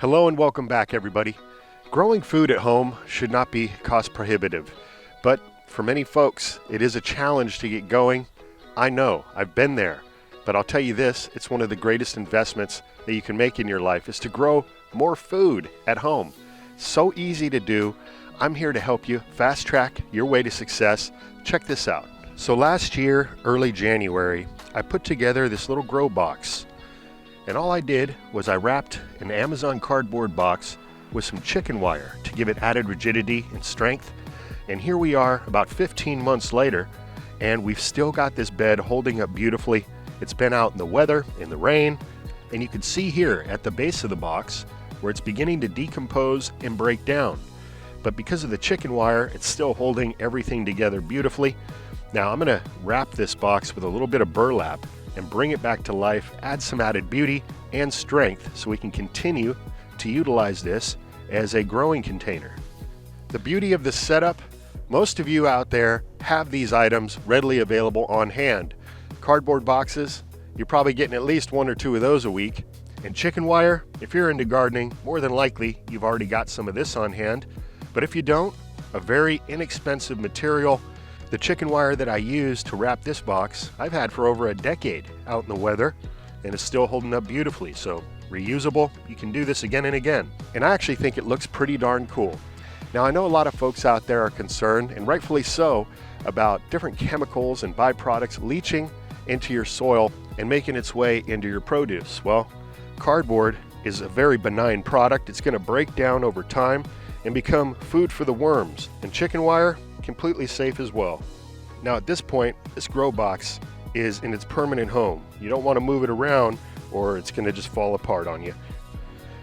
Hello and welcome back, everybody. Growing food at home should not be cost prohibitive, but for many folks, it is a challenge to get going. I know, I've been there, but I'll tell you this, it's one of the greatest investments that you can make in your life is to grow more food at home. So easy to do. I'm here to help you fast track your way to success. Check this out. So last year, early January, I put together this little grow box. And all I did was I wrapped an Amazon cardboard box with some chicken wire to give it added rigidity and strength. And here we are about 15 months later, and we've still got this bed holding up beautifully. It's been out in the weather, in the rain, and you can see here at the base of the box where it's beginning to decompose and break down. But because of the chicken wire, it's still holding everything together beautifully. Now I'm going to wrap this box with a little bit of burlap and bring it back to life, add some added beauty and strength so we can continue to utilize this as a growing container. The beauty of this setup, most of you out there have these items readily available on hand. Cardboard boxes, you're probably getting at least 1 or 2 of those a week. And chicken wire, if you're into gardening, more than likely you've already got some of this on hand. But if you don't, a very inexpensive material. The chicken wire that I use to wrap this box, I've had for over a decade out in the weather, and it's still holding up beautifully. So reusable, you can do this again and again. And I actually think it looks pretty darn cool. Now I know a lot of folks out there are concerned, and rightfully so, about different chemicals and byproducts leaching into your soil and making its way into your produce. Well, cardboard is a very benign product. It's going to break down over time and become food for the worms. And chicken wire, completely safe as well. Now at this point, this grow box is in its permanent home. You don't want to move it around or it's going to just fall apart on you.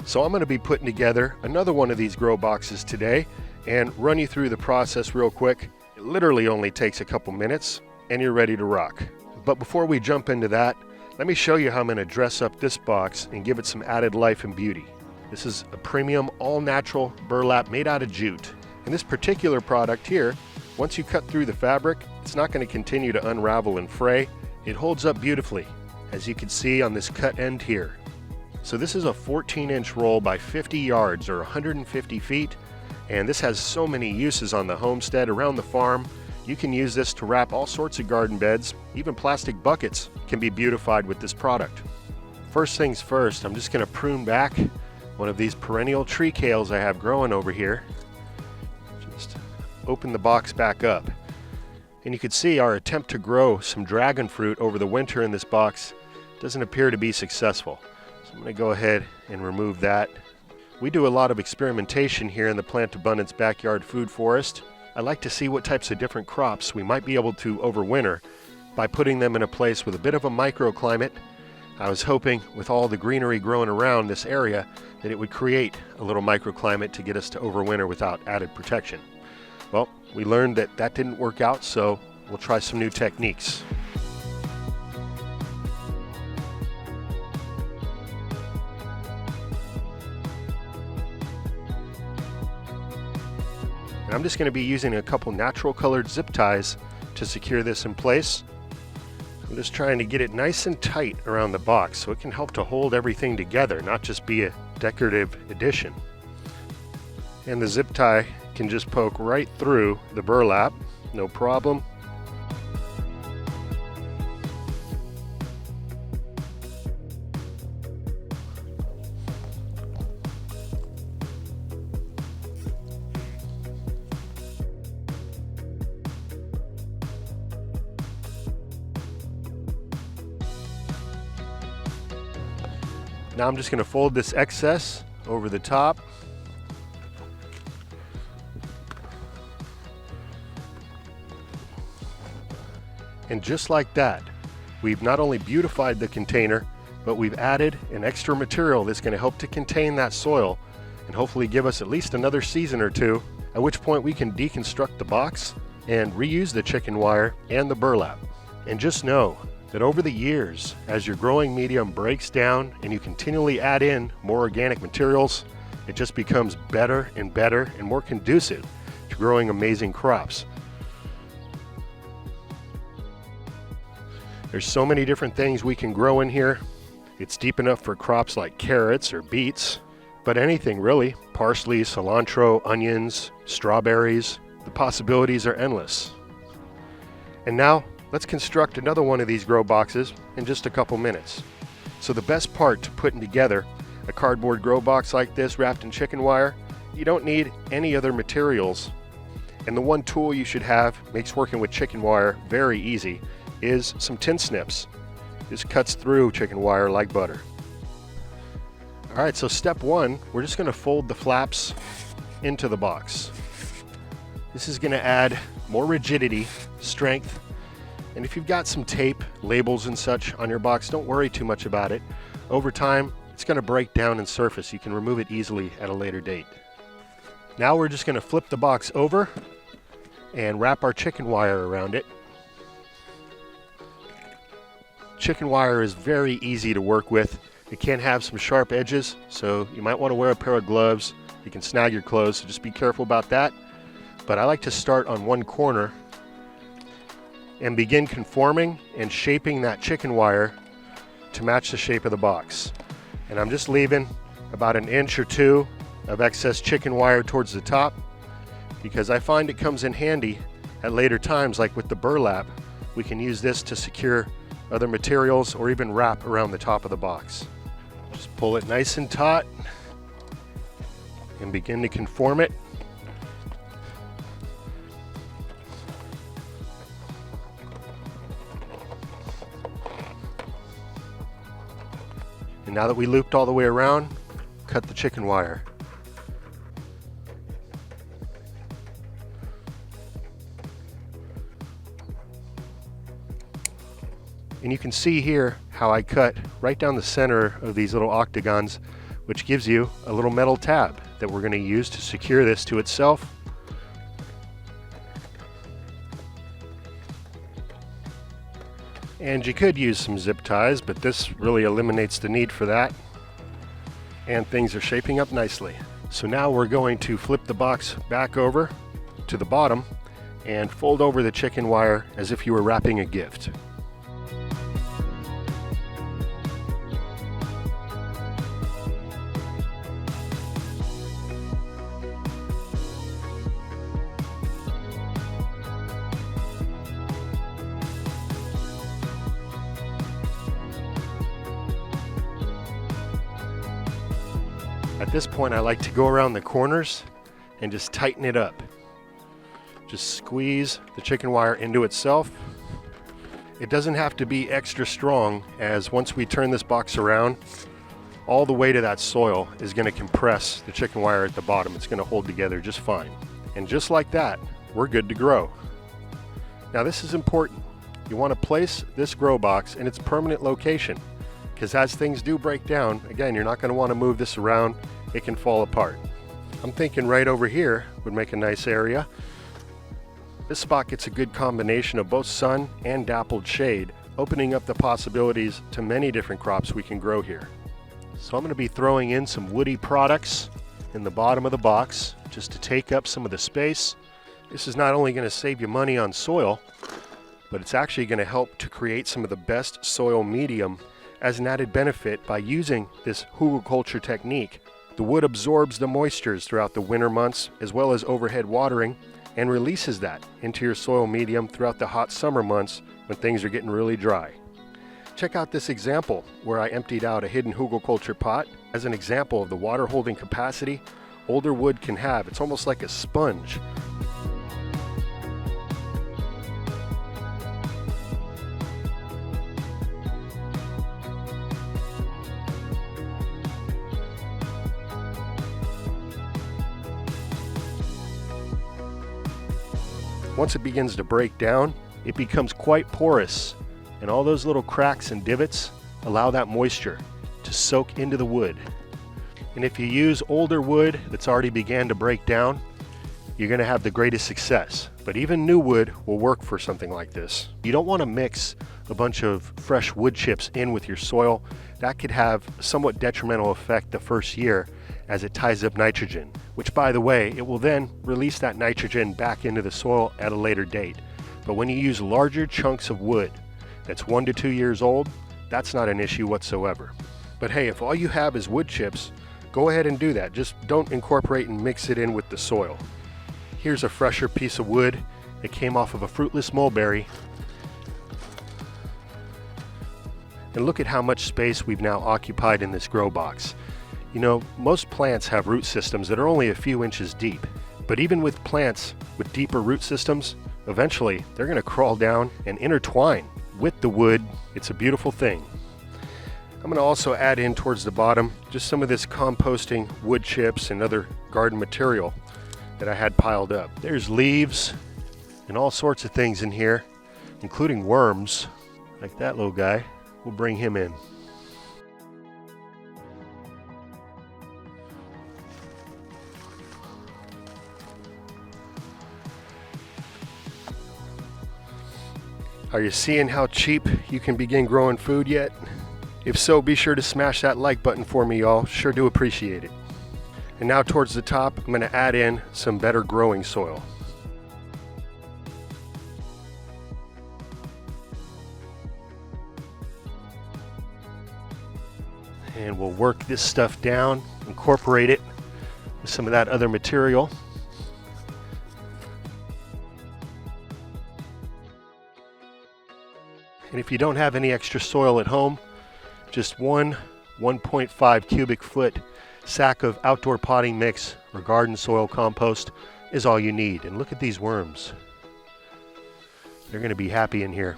So I'm going to be putting together another one of these grow boxes today and run you through the process real quick. It literally only takes a couple minutes and you're ready to rock. But before we jump into that, let me show you how I'm going to dress up this box and give it some added life and beauty. This is a premium all-natural burlap made out of jute. And this particular product here, once you cut through the fabric, it's not going to continue to unravel and fray. It holds up beautifully, as you can see on this cut end here. So this is a 14-inch roll by 50 yards or 150 feet. And this has so many uses on the homestead, around the farm. You can use this to wrap all sorts of garden beds. Even plastic buckets can be beautified with this product. First things first, I'm just going to prune back one of these perennial tree kales I have growing over here. Just open the box back up. And you can see our attempt to grow some dragon fruit over the winter in this box doesn't appear to be successful. So I'm going to go ahead and remove that. We do a lot of experimentation here in the Plant Abundance Backyard Food Forest. I like to see what types of different crops we might be able to overwinter by putting them in a place with a bit of a microclimate. I was hoping with all the greenery growing around this area that it would create a little microclimate to get us to overwinter without added protection. Well, we learned that that didn't work out, so we'll try some new techniques. And I'm just going to be using a couple natural colored zip ties to secure this in place. I'm just trying to get it nice and tight around the box so it can help to hold everything together, not just be a decorative addition. And the zip tie can just poke right through the burlap, no problem. Now I'm just going to fold this excess over the top. And just like that, we've not only beautified the container, but we've added an extra material that's going to help to contain that soil and hopefully give us at least another season or two, at which point we can deconstruct the box and reuse the chicken wire and the burlap. And just know that over the years, as your growing medium breaks down and you continually add in more organic materials, it just becomes better and better and more conducive to growing amazing crops. There's so many different things we can grow in here. It's deep enough for crops like carrots or beets, But anything really, parsley, cilantro, onions, strawberries, the possibilities are endless. And now, let's construct another one of these grow boxes in just a couple minutes. So the best part to putting together a cardboard grow box like this wrapped in chicken wire, you don't need any other materials. And the one tool you should have, makes working with chicken wire very easy, is some tin snips. This cuts through chicken wire like butter. Alright, so step one, we're just going to fold the flaps into the box. This is going to add more rigidity, strength, and if you've got some tape, labels and such on your box, don't worry too much about it. Over time, it's going to break down and surface. You can remove it easily at a later date. Now we're just going to flip the box over and wrap our chicken wire around it. Chicken wire is very easy to work with. It can have some sharp edges, so you might want to wear a pair of gloves. You can snag your clothes, so just be careful about that. But I like to start on one corner and begin conforming and shaping that chicken wire to match the shape of the box. And I'm just leaving about an inch or two of excess chicken wire towards the top, because I find it comes in handy at later times, like with the burlap. We can use this to secure other materials or even wrap around the top of the box. Just pull it nice and taut and begin to conform it. And now that we looped all the way around, cut the chicken wire. And you can see here how I cut right down the center of these little octagons, which gives you a little metal tab that we're going to use to secure this to itself. And you could use some zip ties, but this really eliminates the need for that. And things are shaping up nicely. So now we're going to flip the box back over to the bottom and fold over the chicken wire as if you were wrapping a gift. At this point, I like to go around the corners and just tighten it up. Just squeeze the chicken wire into itself. It doesn't have to be extra strong, as once we turn this box around, all the weight of that soil is going to compress the chicken wire at the bottom. It's going to hold together just fine. And just like that, we're good to grow. Now this is important. You want to place this grow box in its permanent location, because as things do break down, again, you're not going to want to move this around. It can fall apart. I'm thinking right over here would make a nice area. This spot gets a good combination of both sun and dappled shade, opening up the possibilities to many different crops we can grow here. So I'm going to be throwing in some woody products in the bottom of the box just to take up some of the space. This is not only going to save you money on soil, but it's actually going to help to create some of the best soil medium as an added benefit by using this hugelkultur technique. The wood absorbs the moistures throughout the winter months as well as overhead watering, and releases that into your soil medium throughout the hot summer months when things are getting really dry. Check out this example where I emptied out a hidden hugelkultur pot as an example of the water holding capacity older wood can have. It's almost like a sponge. Once it begins to break down, it becomes quite porous, and all those little cracks and divots allow that moisture to soak into the wood. And if you use older wood that's already began to break down, you're going to have the greatest success. But even new wood will work for something like this. You don't want to mix a bunch of fresh wood chips in with your soil. That could have a somewhat detrimental effect the first year, as it ties up nitrogen, which, by the way, it will then release that nitrogen back into the soil at a later date. But when you use larger chunks of wood that's 1 to 2 years old, that's not an issue whatsoever. But hey, if all you have is wood chips, go ahead and do that. Just don't incorporate and mix it in with the soil. Here's a fresher piece of wood that came off of a fruitless mulberry. And look at how much space we've now occupied in this grow box. You know, most plants have root systems that are only a few inches deep. But even with plants with deeper root systems, eventually they're going to crawl down and intertwine with the wood. It's a beautiful thing. I'm going to also add in towards the bottom just some of this composting wood chips and other garden material that I had piled up. There's leaves and all sorts of things in here, including worms, like that little guy. We'll bring him in. Are you seeing how cheap you can begin growing food yet? If so, be sure to smash that like button for me, y'all. Sure do appreciate it. And now towards the top, I'm going to add in some better growing soil. And we'll work this stuff down, incorporate it with some of that other material. And if you don't have any extra soil at home, just one 1.5 cubic foot sack of outdoor potting mix or garden soil compost is all you need. And look at these worms. They're going to be happy in here.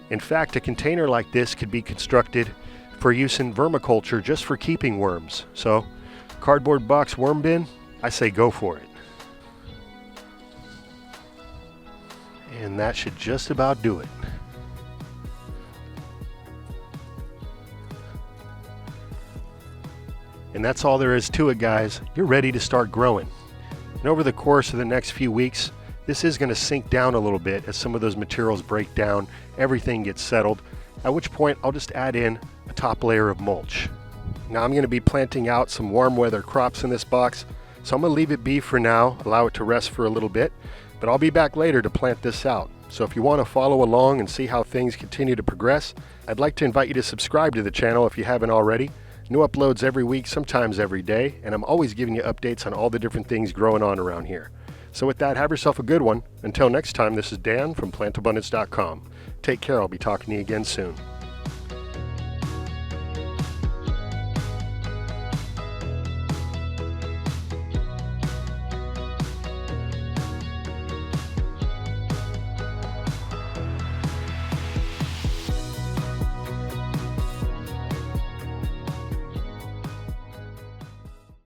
In fact, a container like this could be constructed for use in vermiculture just for keeping worms. So, cardboard box worm bin, I say go for it. And that should just about do it. And that's all there is to it, guys. You're ready to start growing. And over the course of the next few weeks, this is going to sink down a little bit as some of those materials break down, everything gets settled, at which point I'll just add in a top layer of mulch. Now I'm going to be planting out some warm weather crops in this box, so I'm going to leave it be for now, allow it to rest for a little bit, but I'll be back later to plant this out. So if you want to follow along and see how things continue to progress, I'd like to invite you to subscribe to the channel if you haven't already. New uploads every week, sometimes every day, and I'm always giving you updates on all the different things growing on around here. So with that, have yourself a good one. Until next time, this is Dan from plantabundance.com. Take care, I'll be talking to you again soon.